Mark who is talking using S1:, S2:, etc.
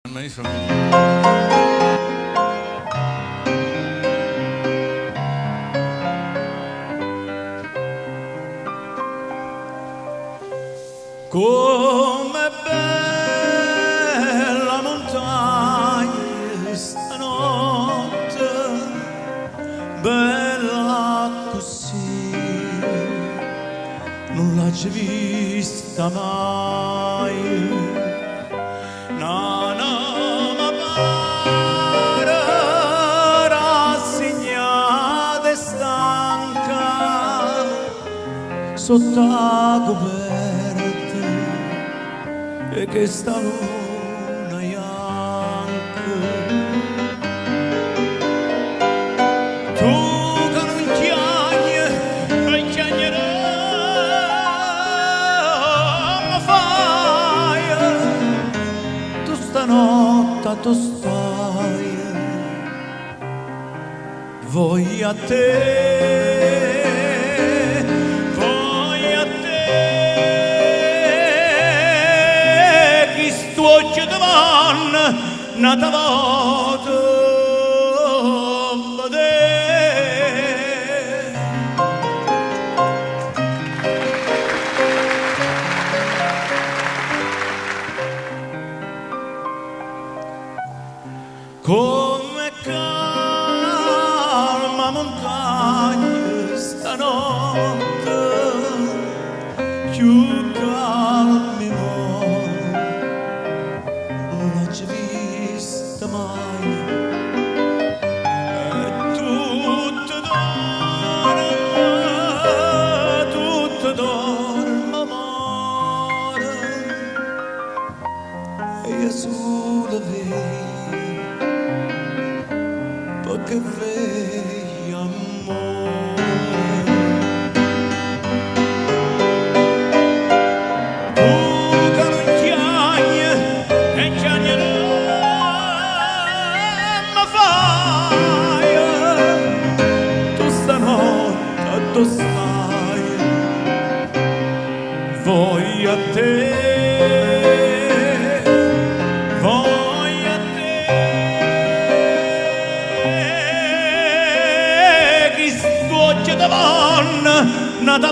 S1: Come bella montagna stanotte, bella così, non l'ho già vista mai. No, no, ma pare rassegnata e stanca sotto la coperta e che sta luna bianca. Tu che non chiagni e chiagnerai, ma fai tu stanotte tu stai, voi a te. Occhio di manna nata volta vedere. Come calma montagna stanotte, più calmi vista mai, e tutto dorme amore, e io solo vedo, perché vedo amore. Tu sai, voglio a te, chi stuocchia da vanna, nata